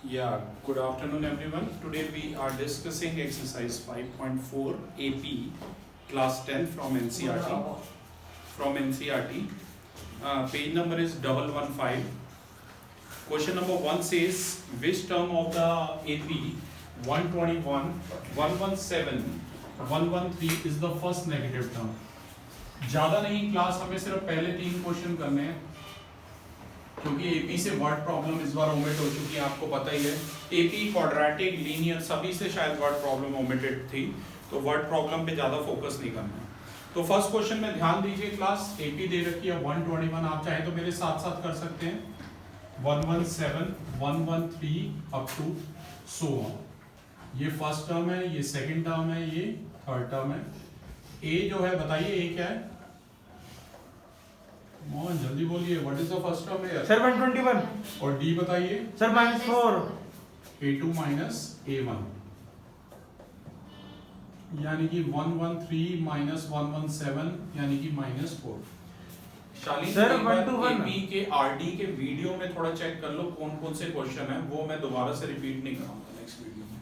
Yeah, good afternoon everyone. Today we are discussing exercise 5.4 AP class 10 from NCERT. Page number is 115. Question number 1 says which term of the AP 121, 117, 113 is the first negative term. ज़्यादा नहीं class, हमें सिर्फ पहले 3 question करने हैं क्योंकि AP से word problem इस बार ओमिट हो चुकी है, आपको पता ही है। एपी, क्वाड्रेटिक, लीनियर सभी से शायद वर्ड प्रॉब्लम ओमिटेड थी, तो वर्ड प्रॉब्लम पे ज़्यादा फोकस नहीं करना है। तो फर्स्ट क्वेश्चन में ध्यान दीजिए क्लास, एपी दे रखी है 121, आप चाहे तो मेरे साथ साथ कर सकते हैं 117, 113 अप टू सो ऑन। ये फर्स्ट टर्म है, ये सेकेंड टर्म है, ये थर्ड टर्म है। ए जो है बताइए ए क्या है? मोहन जल्दी बोलिए, what is the first term है सर 121। और डी बताइए सर -4। A2 माइनस A1 यानी कि 113 माइनस 117 यानी कि -4। शालीन सर, एक बार 121 AP के RD के वीडियो में थोड़ा चेक कर लो कौन कौन से क्वेश्चन है, वो मैं दोबारा से रिपीट नहीं कराऊंगा नेक्स्ट वीडियो में।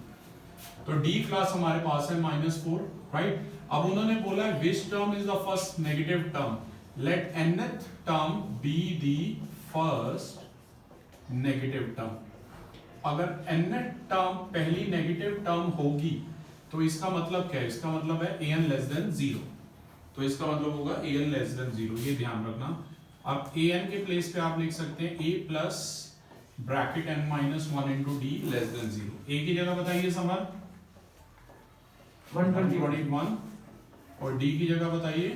तो डी क्लास हमारे पास है -4, राइट। अब उन्होंने बोला है which term is the first negative term, let nth term be the first negative term। अगर nth टर्म पहली नेगेटिव टर्म होगी तो इसका मतलब क्या है? इसका मतलब है an less than 0, तो इसका मतलब होगा an less than 0, ये ध्यान रखना। अब an के प्लेस पे आप लिख सकते हैं a plus bracket n minus 1 into D less than 0। a की जगह बताइए समर 121 और d की जगह बताइए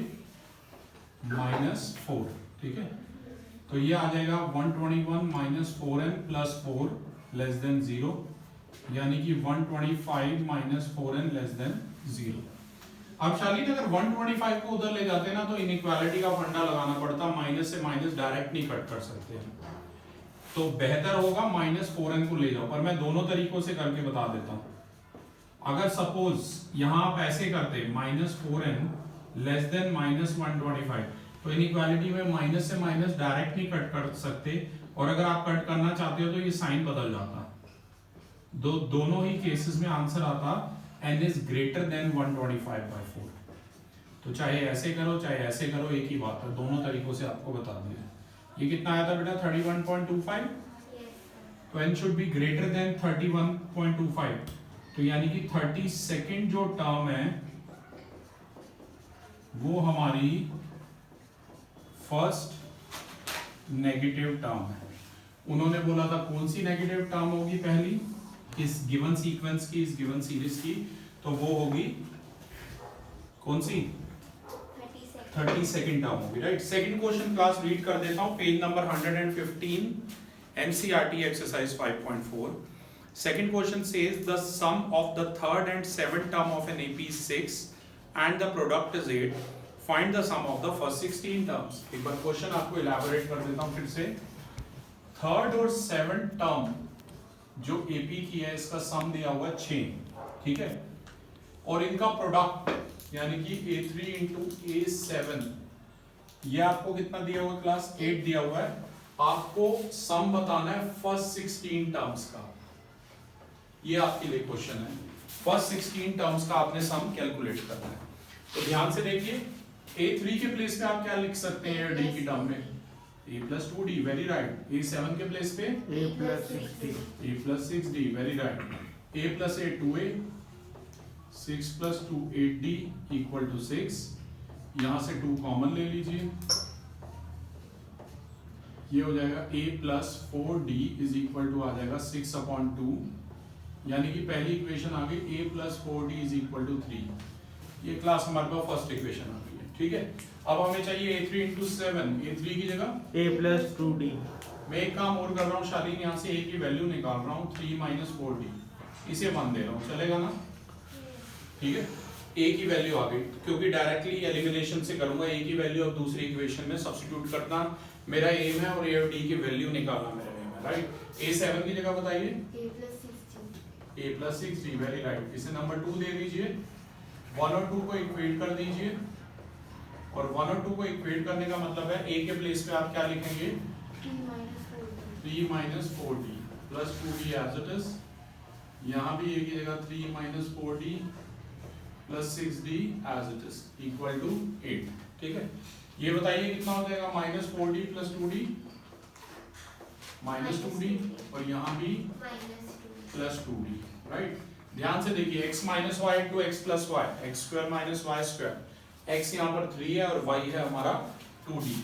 -4, ठीक है। तो ये आ जाएगा 121 minus 4n plus 4 less than 0, यानी कि 125 माइनस 4n लेस देन 0। अब शालीन अगर 125 को उधर ले जाते ना तो इनइक्वालिटी का फंडा लगाना पड़ता, माइनस से माइनस डायरेक्ट नहीं कट कर सकते हैं, तो बेहतर होगा -4n को ले जाओ। पर मैं दोनों तरीकों से करके बता देता हूं। अगर सपोज यहां आप ऐसे करते -4n लेस देन -125, तो इनइक्वालिटी में माइनस से माइनस डायरेक्ट नहीं कट कर सकते, और अगर आप कट करना चाहते हो तो ये साइन बदल जाता। दोनों ही केसेस में आंसर आता n इज ग्रेटर देन 125/4। तो चाहे ऐसे करो चाहे ऐसे करो, एक ही बात है, दोनों तरीकों से आपको बता दिया। ये कितना आया था बेटा? 31.25। तो n should be greater than 31.25, तो यानी कि 32nd जो टर्म है वो हमारी फर्स्ट नेगेटिव टर्म है। उन्होंने बोला था कौन सी नेगेटिव टर्म होगी पहली इस गिवन सीक्वेंस की, इस गिवन सीरीज की, तो वो होगी कौन सी? 32nd टर्म होगी, right. Second question class read कर देता हूं, page number 115 NCERT exercise 5.4। Second question says the sum of the third and seventh term of an AP is 6 and the product is 8, find the sum of the first 16 terms। एक बार question आपको elaborate कर देता हूं फिर से। Third और seventh term जो AP की है इसका सम दिया हुआ है 6, ठीक है, और इनका प्रोडक्ट यानी कि A3 इंटू A7, ये आपको कितना दिया हुआ क्लास? 8 दिया हुआ है। आपको सम बताना है फर्स्ट 16 टर्म्स का, ये आपके लिए क्वेश्चन है। फर्स्ट 16 टर्म्स का आपने सम कैलकुलेट करना है। तो ध्यान से देखिए, A3 के प्लेस पे आप क्या लिख सकते हैं D की टर्म में? A plus 2D, very right. A7 के प्लेस पे A plus 6D, A plus 6D, very right. A plus 8 2A, 6 plus 2 8D equal to 6। यहां से 2 कॉमन ले लीजिए, ये हो जाएगा A plus 4D is equal to आ जाएगा 6/2, यानी कि पहली इक्वेशन आ गई A plus 4D is equal to 3। ये क्लास हमारे पास फर्स्ट इक्वेशन आ गई है, ठीक है। अब हमें चाहिए A3 इंटू 7, A3 की जगह A plus 2D। मैं एक काम और कर रहा हूँ शालीन, यहाँ से A की वैल्यू निकाल रहा हूँ 3 माइनस 4D, इसे 1 दे रहा हूँ, चलेगा ना? ठीक है, A की वैल्यू आ गई, क्योंकि डायरेक्टली एलिमिनेशन से करूंगा। A की वैल्यू अब दूसरी इक्वेशन में सब्स्टिट्यूट करना मेरा एम है, और A और D की वैल्यू निकालना मेरा एम है, राइट। A7 की जगह बताइए A plus 6D, very right. इसे नंबर 2 दे दीजिए, 1 और 2 को इक्वेट कर दीजिए, और 1 और 2 को इक्वेट करने का मतलब है A के प्लेस पे आप क्या लिखेंगे? 3 minus 4D, plus 2d as it is, यहाँ भी एक ही जगह 3 minus 4d plus 6d as it is equal to 8। ठीक है, ये बताइए कितना हो जाएगा, minus 4d plus 2d minus 2d, और यहाँ भी प्लस 2d, राइट। ध्यान से देखिए, x minus Y to X plus Y, X square minus Y square, x यहाँ पर 3 है और y है हमारा 2d।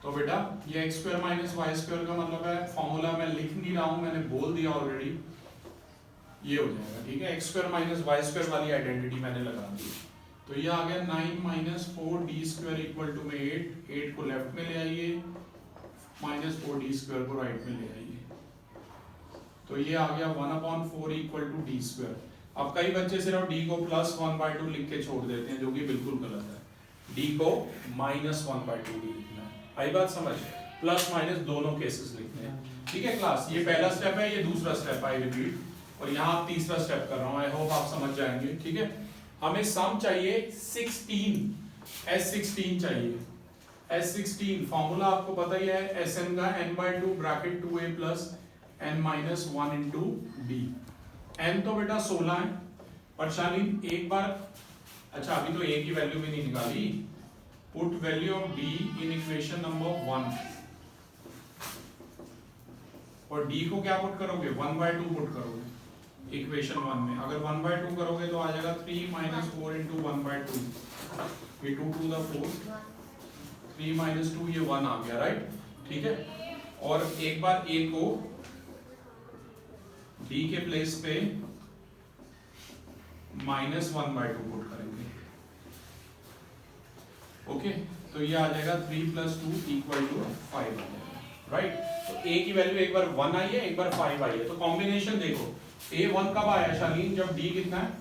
तो बेटा ये x square minus Y square का मतलब है, फॉर्मूला मैं लिख नहीं रहा हूँ, मैंने बोल दिया ऑलरेडी, ये हो जाएगा। ठीक है, x square minus Y square वाली आइडेंटिटी मैंने लगा दी। तो ये आ गया 9 minus 4d square equal to में 8 को लेफ्ट में ले आइए, माइनस 4d स्क्वायर को राइट में ले आइए, तो ये आ गया 1/4 इक्वल टू d स्क्वायर। अब कई बच्चे सिर्फ d को प्लस 1/2 लिख के छोड़ देते हैं, जो कि बिल्कुल गलत है, d को माइनस 1/2 भी लिखना है। आई बात समझ, प्लस माइनस दोनों केसेस लिखने हैं। ठीक है क्लास, ये पहला स्टेप है, ये दूसरा स्टेप है, रिपीट, और यहाँ तीसरा स्टेप कर रहा हूँ, आई होप आप समझ जाएंगे। ठीक है, हमें सम चाहिए 16, S16 चाहिए, S16 फॉर्मूला आपको पता ही है, Sn का n/2 bracket 2a plus n minus 1 into d। n तो बेटा 16 है, पर शालीन एक बार, अच्छा अभी तो a की वैल्यू भी नहीं निकाली, put value of d in equation number 1, और d को क्या पुट करोगे, 1/2 पुट करोगे इक्वेशन 1 में। अगर 1/2 करोगे तो आ जाएगा 3 माइनस 4 इंटू 1/2, ये 2 टू द 4, 3 माइनस 2 ये 1 आ गया, राइट। ठीक है, और एक बार a को d के प्लेस पे माइनस 1/2 पुट करेंगे। ओके, तो ये आ जाएगा 3 प्लस 2 इक्वल टू 5 आ जाएगा, राइट। तो a की वैल्यू एक बार 1 आई है, एक बार 5 आई है, तो कॉम्बिनेशन देखो, a 1 कब आया शालीन, जब d कितना है,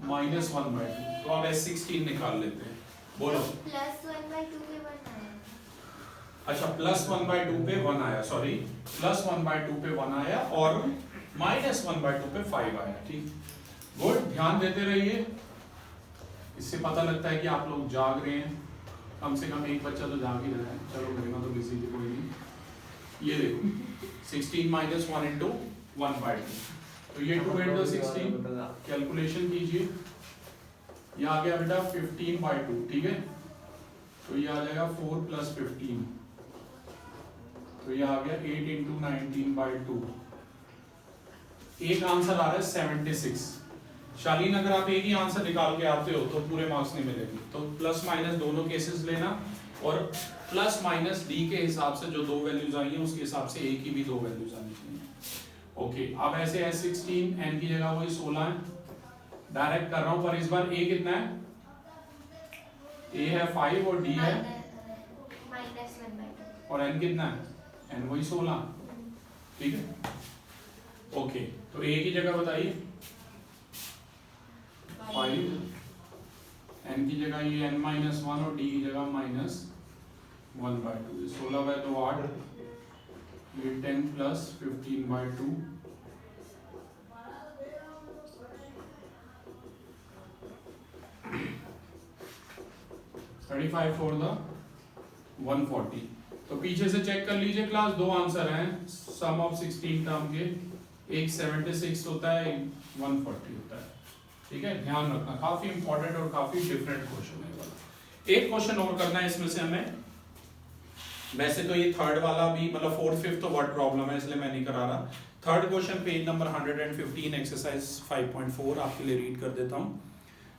माइनस 1/2। तो अब S16 निकाल लेते हैं, बोलो। प्लस 1/2 पे 1 आया, अच्छा प्लस 1/2 पे 1 आया, सॉरी, प्लस 1/2 पे 1 आया और माइनस 1/2 पे 5 आया। ठीक, गुड, ध्यान देते रहिए, इससे पता लगता है कि आप लोग जाग रहे हैं, कम से कम एक बच्चा तो जाग ही रहा है। चलो मेरा तो बिजी थी, कोई नहीं। ये देखो 16 माइनस 1 इंटू 1/2, तो ये 2 इंटू 16 कैलकुलेशन कीजिए, ये आ गया बेटा 15/2। ठीक है, तो ये आ जाएगा 4 प्लस 15, तो ये आ गया 8 इंटू 19/2। एक आंसर आ रहा है 76। शालीन अगर आप एक ही आंसर निकाल के आते हो तो पूरे मार्क्स नहीं मिलेंगे, तो प्लस माइनस दोनों केसेस लेना, और प्लस माइनस डी के हिसाब से जो दो वैल्यूज आई हैं उसके हिसाब से ए की भी दो वैल्यूज आनी चाहिए। ओके, अब ऐसे S16 n की जगह वही 16 है, डायरेक्ट कर रहा हूं, पर इस बार a कितना है, a है 5 और d है माइनस 1/2, और n कितना है, n वही 16। ठीक है, ओके, तो a की जगह बताइए 5, n की जगह ये n माइनस 1 और d की जगह माइनस 1/2, 16/2 8, ये 10 प्लस 15/2, for the 140। तो पीछे से चेक कर लीजिए क्लास, दो आंसर हैं सम ऑफ 16 टर्म के, एक 76 होता है, एक 140 होता है। ठीक है, ध्यान रखना, काफी इंपॉर्टेंट और काफी डिफरेंट क्वेश्चन है वाला। एक क्वेश्चन और करना है इसमें से हमें, वैसे तो ये थर्ड वाला भी, मतलब 4th 5th तो वर्ड प्रॉब्लम है इसलिए मैं नहीं करा रहा। Third question page number 115 exercise 5.4 आपके लिए रीड कर देता हूँ।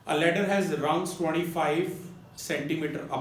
A ladder has rungs 25 centimeter up